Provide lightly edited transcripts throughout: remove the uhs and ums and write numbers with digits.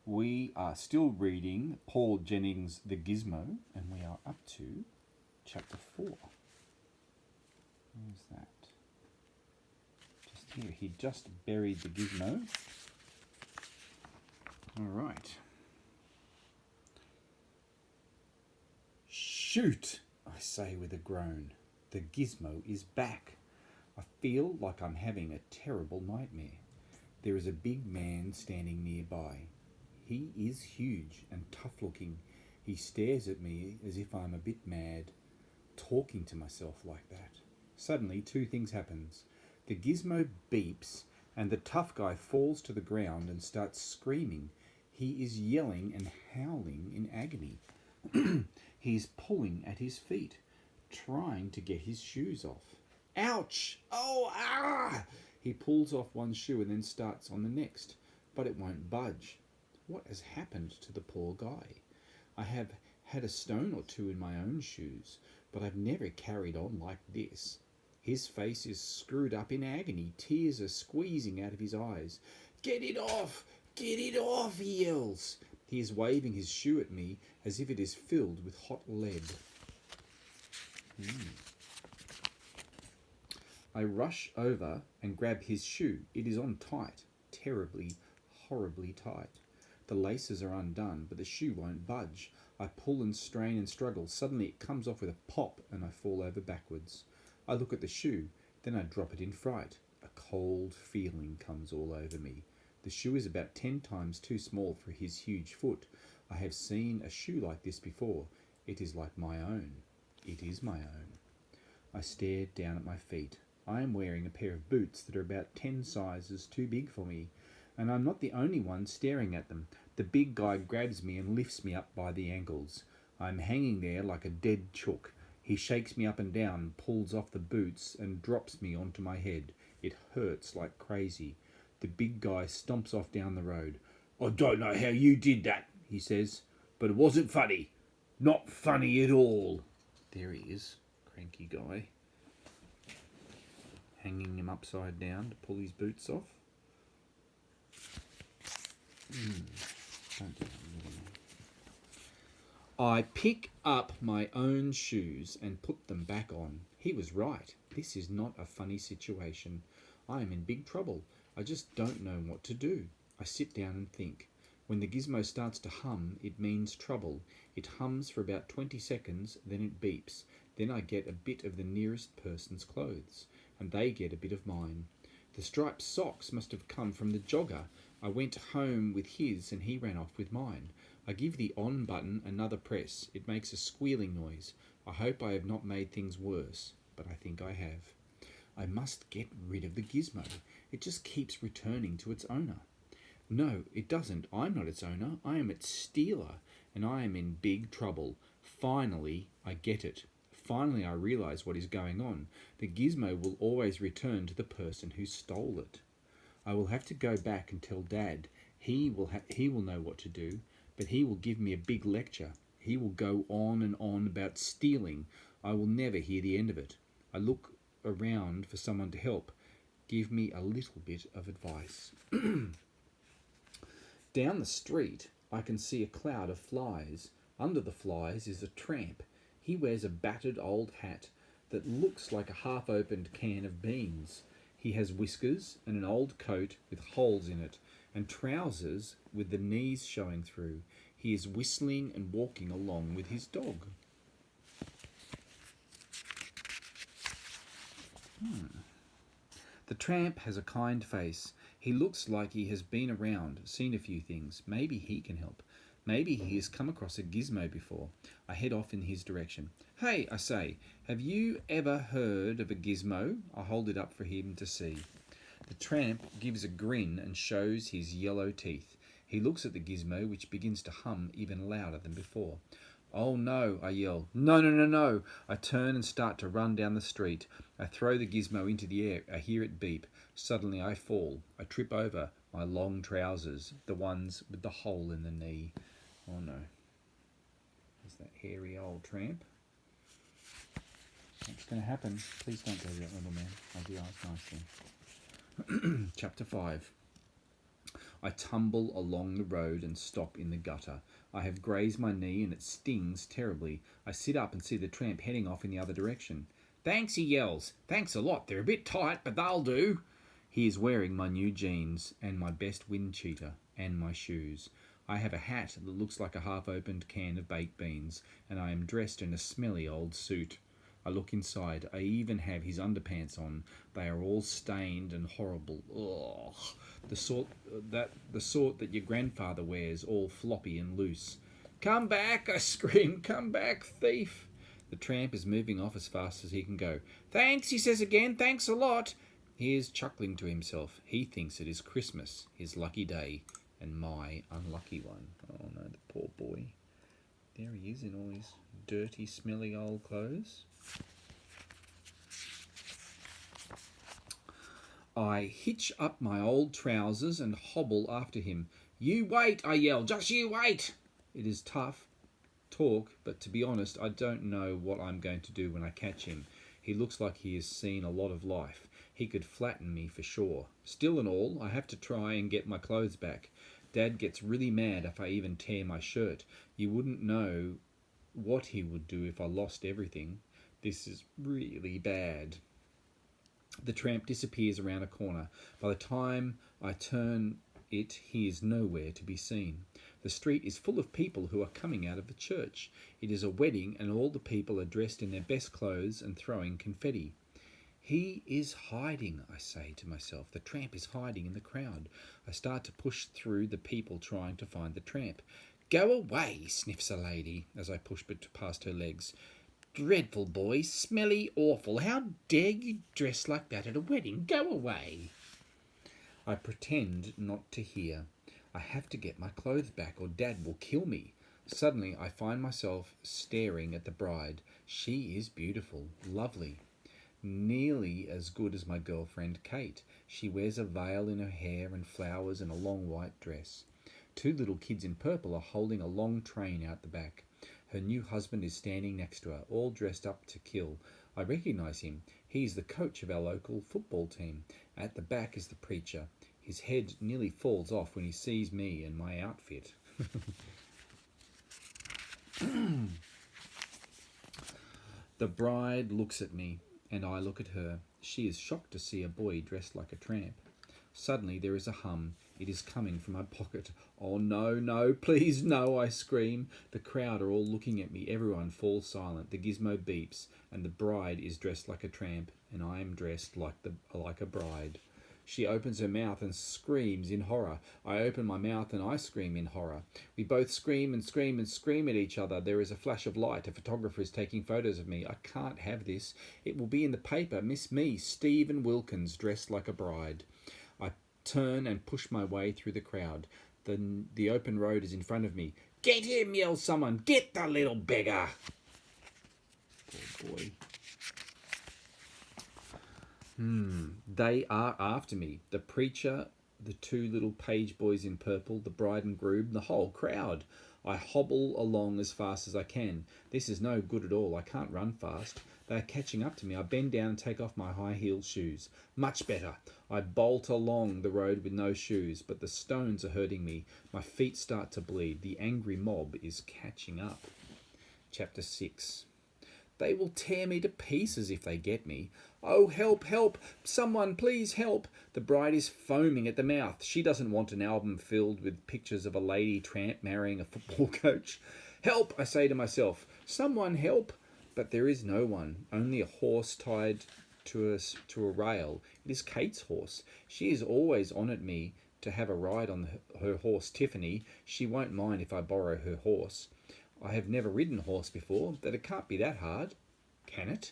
We are still reading Paul Jennings' The Gizmo, and we are up to chapter 4. Where's that? Just here. He just buried the Gizmo. All right. Shoot, I say with a groan. The Gizmo is back. I feel like I'm having a terrible nightmare. There is a big man standing nearby. He is huge and tough-looking. He stares at me as if I'm a bit mad, talking to myself like that. Suddenly, two things happen. The Gizmo beeps, and the tough guy falls to the ground and starts screaming. He is yelling and howling in agony. He is pulling at his feet, trying to get his shoes off. Ouch! Oh, ah! He pulls off one shoe and then starts on the next, but it won't budge. What has happened to the poor guy? I have had a stone or two in my own shoes, but I've never carried on like this. His face is screwed up in agony. Tears are squeezing out of his eyes. Get it off! Get it off! He yells. He is waving his shoe at me as if it is filled with hot lead. I rush over and grab his shoe. It is on tight, terribly, horribly tight. The laces are undone, but the shoe won't budge. I pull and strain and struggle. Suddenly it comes off with a pop and I fall over backwards. I look at the shoe, then I drop it in fright. A cold feeling comes all over me. The shoe is about 10 times too small for his huge foot. I have seen a shoe like this before. It is like my own. It is my own. I stare down at my feet. I am wearing a pair of boots that are about 10 sizes too big for me, and I'm not the only one staring at them. The big guy grabs me and lifts me up by the ankles. I'm hanging there like a dead chook. He shakes me up and down, pulls off the boots and drops me onto my head. It hurts like crazy. The big guy stomps off down the road. I don't know how you did that, he says, but it wasn't funny. Not funny at all. There he is, cranky guy. Hanging him upside down to pull his boots off. Don't do that. I pick up my own shoes and put them back on. He was right. This is not a funny situation. I am in big trouble. I just don't know what to do. I sit down and think. When the gizmo starts to hum, it means trouble. It hums for about 20 seconds, then it beeps. Then I get a bit of the nearest person's clothes, and they get a bit of mine. The striped socks must have come from the jogger. I went home with his and he ran off with mine. I give the on button another press. It makes a squealing noise. I hope I have not made things worse, but I think I have. I must get rid of the gizmo. It just keeps returning to its owner. No, it doesn't. I'm not its owner. I am its stealer, and I am in big trouble. Finally, I get it. Finally, I realise what is going on. The gizmo will always return to the person who stole it. I will have to go back and tell Dad. He will know what to do, but he will give me a big lecture. He will go on and on about stealing. I will never hear the end of it. I look around for someone to help. Give me a little bit of advice. Down the street, I can see a cloud of flies. Under the flies is a tramp. He wears a battered old hat that looks like a half-opened can of beans. He has whiskers and an old coat with holes in it, and trousers with the knees showing through. He is whistling and walking along with his dog. The tramp has a kind face. He looks like he has been around, seen a few things. Maybe he can help. Maybe he has come across a gizmo before. I head off in his direction. Hey, I say, have you ever heard of a gizmo? I hold it up for him to see. The tramp gives a grin and shows his yellow teeth. He looks at the gizmo, which begins to hum even louder than before. Oh no, I yell. No, no, no, no. I turn and start to run down the street. I throw the gizmo into the air. I hear it beep. Suddenly I fall. I trip over my long trousers, the ones with the hole in the knee. Oh no. There's that hairy old tramp. What's going to happen? Please don't go to that little man. Hold your eyes nicely. Chapter 5. I tumble along the road and stop in the gutter. I have grazed my knee and it stings terribly. I sit up and see the tramp heading off in the other direction. Thanks, he yells. Thanks a lot. They're a bit tight, but they'll do. He is wearing my new jeans and my best wind cheater and my shoes. I have a hat that looks like a half-opened can of baked beans, and I am dressed in a smelly old suit. I look inside. I even have his underpants on. They are all stained and horrible. Ugh. The sort that your grandfather wears, all floppy and loose. Come back, I scream. Come back, thief. The tramp is moving off as fast as he can go. Thanks, he says again. Thanks a lot. He is chuckling to himself. He thinks it is Christmas, his lucky day, and my unlucky one. Oh no, the poor boy. There he is in all his dirty, smelly old clothes. I hitch up my old trousers and hobble after him. You wait, I yell. Just you wait. It is tough talk, but to be honest, I don't know what I'm going to do when I catch him. He looks like he has seen a lot of life. He could flatten me for sure. Still and all, I have to try and get my clothes back. Dad gets really mad if I even tear my shirt. You wouldn't know what he would do if I lost everything. This is really bad. The tramp disappears around a corner. By the time I turn it, he is nowhere to be seen. The street is full of people who are coming out of the church. It is a wedding and all the people are dressed in their best clothes and throwing confetti. He is hiding, I say to myself. The tramp is hiding in the crowd. I start to push through the people trying to find the tramp. Go away, sniffs a lady as I push past her legs. Dreadful boy, smelly, awful. How dare you dress like that at a wedding? Go away. I pretend not to hear. I have to get my clothes back or Dad will kill me. Suddenly I find myself staring at the bride. She is beautiful, lovely. Nearly as good as my girlfriend Kate. She wears a veil in her hair and flowers and a long white dress. Two little kids in purple are holding a long train out the back. Her new husband is standing next to her, all dressed up to kill. I recognise him. He is the coach of our local football team. At the back is the preacher. His head nearly falls off when he sees me and my outfit. The bride looks at me, and I look at her. She is shocked to see a boy dressed like a tramp. Suddenly there is a hum. It is coming from my pocket. Oh no, no, please no, I scream. The crowd are all looking at me. Everyone falls silent. The gizmo beeps, and the bride is dressed like a tramp, and I am dressed like a bride. She opens her mouth and screams in horror. I open my mouth and I scream in horror. We both scream and scream and scream at each other. There is a flash of light. A photographer is taking photos of me. I can't have this. It will be in the paper. Miss me, Stephen Wilkins, dressed like a bride. I turn and push my way through the crowd. The open road is in front of me. Get him, yells someone. Get the little beggar. Poor boy. They are after me. The preacher, the two little page boys in purple, the bride and groom, the whole crowd. I hobble along as fast as I can. This is no good at all. I can't run fast. They are catching up to me. I bend down and take off my high-heeled shoes. Much better. I bolt along the road with no shoes, but the stones are hurting me. My feet start to bleed. The angry mob is catching up. Chapter 6. They will tear me to pieces if they get me. Oh, help, help! Someone, please help! The bride is foaming at the mouth. She doesn't want an album filled with pictures of a lady tramp marrying a football coach. Help, I say to myself. Someone help! But there is no one, only a horse tied to a rail. It is Kate's horse. She is always on at me to have a ride on her horse Tiffany. She won't mind if I borrow her horse. I have never ridden a horse before, but it can't be that hard, can it?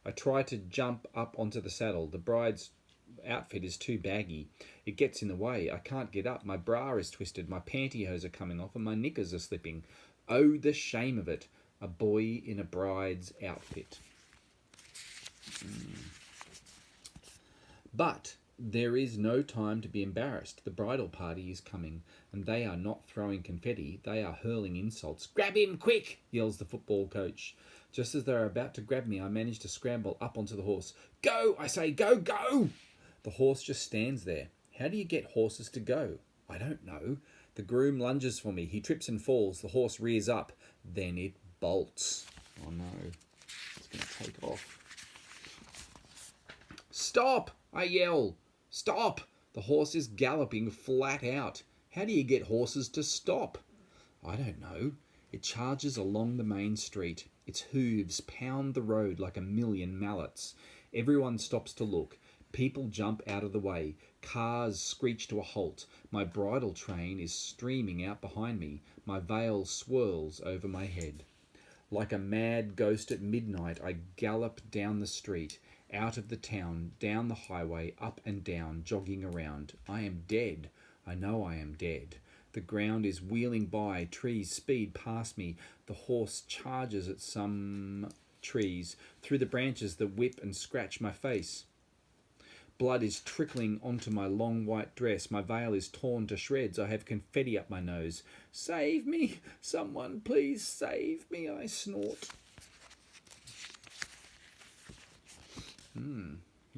I try to jump up onto the saddle. The bride's outfit is too baggy. It gets in the way. I can't get up. My bra is twisted. My pantyhose are coming off and my knickers are slipping. Oh, the shame of it. A boy in a bride's outfit. But there is no time to be embarrassed. The bridal party is coming, and they are not throwing confetti. They are hurling insults. Grab him, quick, yells the football coach. Just as they are about to grab me, I manage to scramble up onto the horse. Go, I say, go, go! The horse just stands there. How do you get horses to go? I don't know. The groom lunges for me. He trips and falls. The horse rears up. Then it bolts. Oh no. It's going to take off. Stop! I yell. Stop! The horse is galloping flat out. How do you get horses to stop? I don't know. It charges along the main street. Its hooves pound the road like a million mallets. Everyone stops to look. People jump out of the way. Cars screech to a halt. My bridle train is streaming out behind me. My veil swirls over my head. Like a mad ghost at midnight, I gallop down the street, out of the town, down the highway, up and down, jogging around. I am dead. I know I am dead. The ground is wheeling by. Trees speed past me. The horse charges at some trees, through the branches that whip and scratch my face. Blood is trickling onto my long white dress. My veil is torn to shreds. I have confetti up my nose. Save me! Someone please save me! I snort.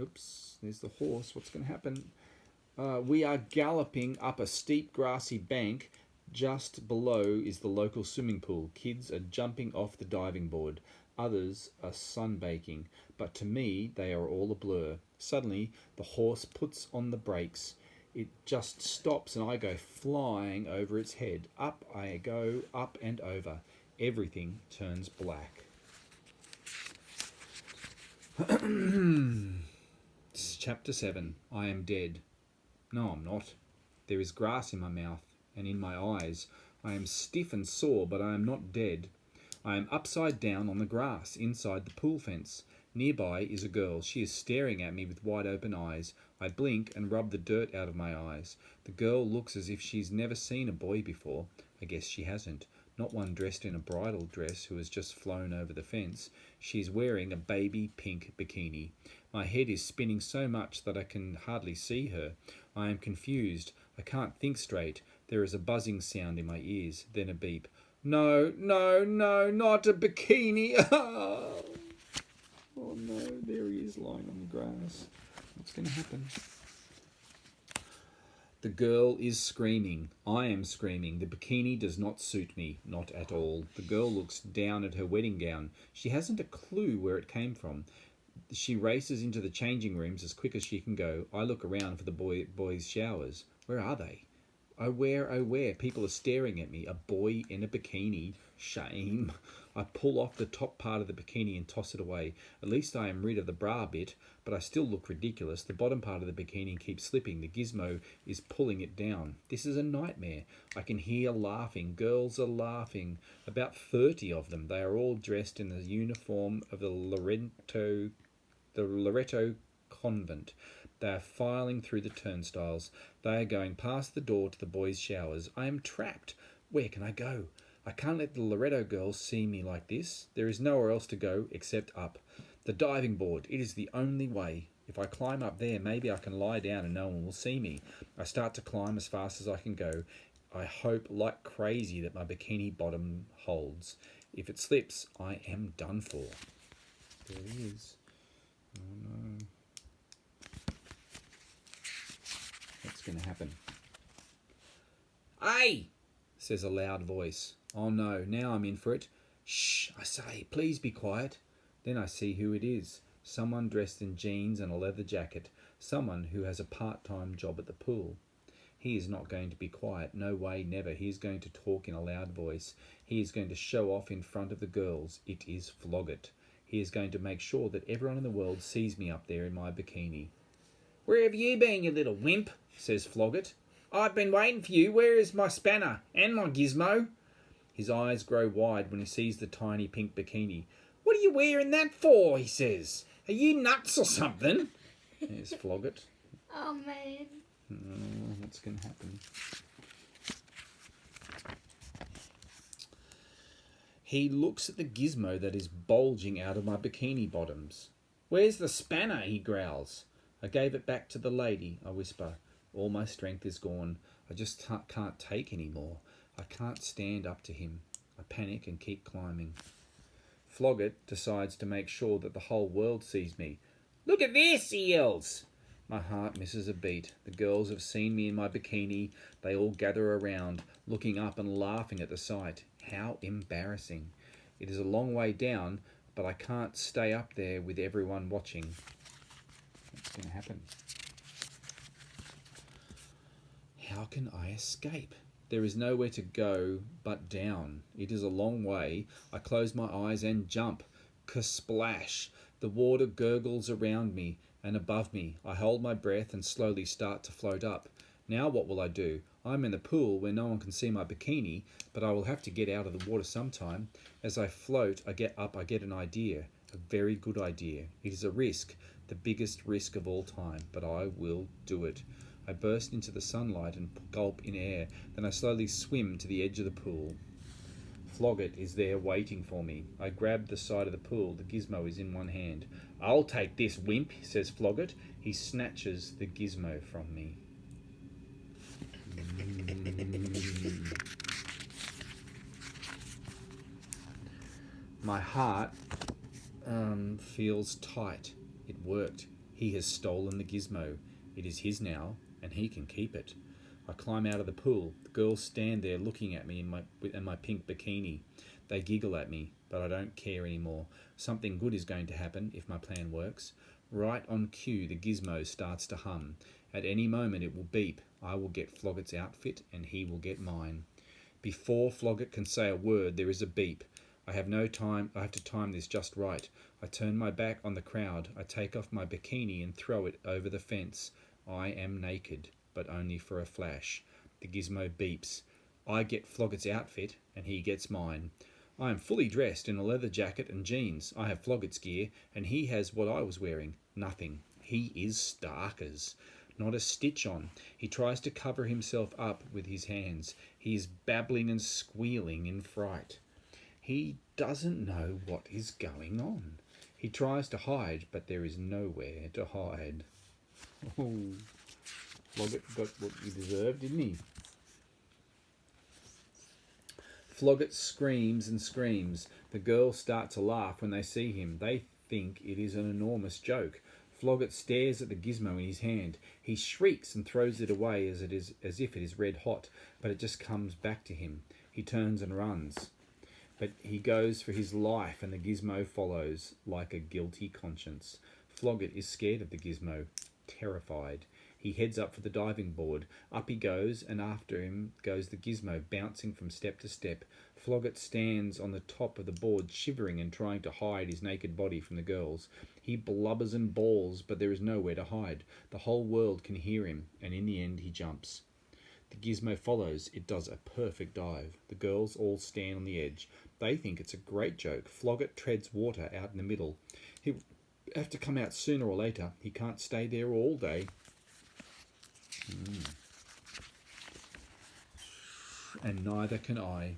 Oops, there's the horse. What's going to happen? We are galloping up a steep grassy bank. Just below is the local swimming pool. Kids are jumping off the diving board. Others are sunbaking, but to me they are all a blur. Suddenly the horse puts on the brakes. It just stops and I go flying over its head. Up I go, up and over. Everything turns black. Chapter 7. I am dead. No, I'm not. There is grass in my mouth and in my eyes. I am stiff and sore, but I am not dead. I am upside down on the grass inside the pool fence. Nearby is a girl. She is staring at me with wide open eyes. I blink and rub the dirt out of my eyes. The girl looks as if she's never seen a boy before. I guess she hasn't. Not one dressed in a bridal dress who has just flown over the fence. She is wearing a baby pink bikini. My head is spinning so much that I can hardly see her. I am confused. I can't think straight. There is a buzzing sound in my ears, then a beep. No, no, no, not a bikini. Oh no, there he is lying on the grass. What's going to happen? The girl is screaming. I am screaming. The bikini does not suit me, not at all. The girl looks down at her wedding gown. She hasn't a clue where it came from. She races into the changing rooms as quick as she can go. I look around for the boys' showers. Where are they? Oh, where? People are staring at me. A boy in a bikini. Shame. I pull off the top part of the bikini and toss it away. At least I am rid of the bra bit, but I still look ridiculous. The bottom part of the bikini keeps slipping. The Gizmo is pulling it down. This is a nightmare. I can hear laughing. Girls are laughing. About 30 of them. They are all dressed in the uniform of the Loreto convent. They are filing through the turnstiles. They are going past the door to the boys' showers. I am trapped. Where can I go? I can't let the Loreto girls see me like this. There is nowhere else to go except up. The diving board. It is the only way. If I climb up there, maybe I can lie down and no one will see me. I start to climb as fast as I can go. I hope like crazy that my bikini bottom holds. If it slips, I am done for. There it is. Oh no. What's going to happen? Hey! Says a loud voice. Oh no, now I'm in for it. Shh, I say, please be quiet. Then I see who it is. Someone dressed in jeans and a leather jacket. Someone who has a part-time job at the pool. He is not going to be quiet. No way, never. He is going to talk in a loud voice. He is going to show off in front of the girls. It is Flogget. He is going to make sure that everyone in the world sees me up there in my bikini. Where have you been, you little wimp? Says Flogget. I've been waiting for you. Where is my spanner and my Gizmo? His eyes grow wide when he sees the tiny pink bikini. What are you wearing that for? He says. Are you nuts or something? There's Flogget. Oh, man. What's going to happen? He looks at the Gizmo that is bulging out of my bikini bottoms. Where's the spanner? He growls. I gave it back to the lady, I whisper. All my strength is gone. I just can't take any more. I can't stand up to him. I panic and keep climbing. Flogget decides to make sure that the whole world sees me. Look at this, he yells. My heart misses a beat. The girls have seen me in my bikini. They all gather around, looking up and laughing at the sight. How embarrassing. It is a long way down, but I can't stay up there with everyone watching. What's going to happen? How can I escape? There is nowhere to go but down. It is a long way. I close my eyes and jump. Kersplash! The water gurgles around me and above me. I hold my breath and slowly start to float up. Now what will I do? I'm in the pool where no one can see my bikini, but I will have to get out of the water sometime. As I float, I get an idea. A very good idea. It is a risk, the biggest risk of all time, but I will do it. I burst into the sunlight and gulp in air. Then I slowly swim to the edge of the pool. Flogget is there waiting for me. I grab the side of the pool. The gizmo is in one hand. I'll take this, wimp, says Flogget. He snatches the gizmo from me. My heart feels tight. It worked. He has stolen the gizmo. It is his now, and he can keep it. I climb out of the pool. The girls stand there looking at me in my pink bikini. They giggle at me, but I don't care anymore. Something good is going to happen if my plan works. Right on cue, the gizmo starts to hum. At any moment it will beep. I will get Flogget's outfit, and he will get mine. Before Flogget can say a word, there is a beep. I have no time. I have to time this just right. I turn my back on the crowd. I take off my bikini and throw it over the fence. I am naked, but only for a flash. The gizmo beeps. I get Flogget's outfit, and he gets mine. I am fully dressed in a leather jacket and jeans. I have Flogget's gear, and he has what I was wearing. Nothing. He is starkers. Not a stitch on. He tries to cover himself up with his hands. He is babbling and squealing in fright. He doesn't know what is going on. He tries to hide, but there is nowhere to hide. Oh, Flogget got what he deserved, didn't he? Flogget screams and screams. The girls start to laugh when they see him. They think it is an enormous joke. Flogget stares at the gizmo in his hand. He shrieks and throws it away as if it is red hot, but it just comes back to him. He turns and runs. But he goes for his life, and the gizmo follows like a guilty conscience. Flogget is scared of the gizmo, terrified. He heads up for the diving board. Up he goes, and after him goes the gizmo, bouncing from step to step. Flogget stands on the top of the board, shivering and trying to hide his naked body from the girls. He blubbers and bawls, but there is nowhere to hide. The whole world can hear him, and in the end he jumps. The gizmo follows. It does a perfect dive. The girls all stand on the edge. They think it's a great joke. Flogget treads water out in the middle. He'll have to come out sooner or later. He can't stay there all day. And neither can I.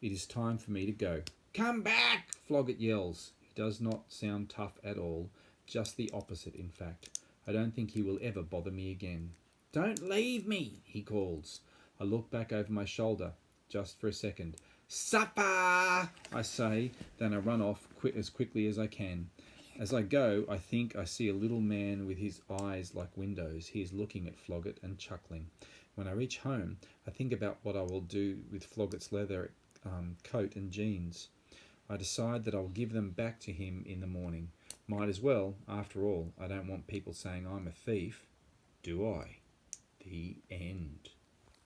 It is time for me to go. Come back, Flogget yells. He does not sound tough at all. Just the opposite, in fact. I don't think he will ever bother me again. Don't leave me, he calls. I look back over my shoulder, just for a second. Supper, I say, then I run off as quickly as I can. As I go, I think I see a little man with his eyes like windows. He is looking at Flogget and chuckling. When I reach home, I think about what I will do with Flogget's leather coat and jeans. I decide that I will give them back to him in the morning. Might as well, after all. I don't want people saying I'm a thief, do I? The end.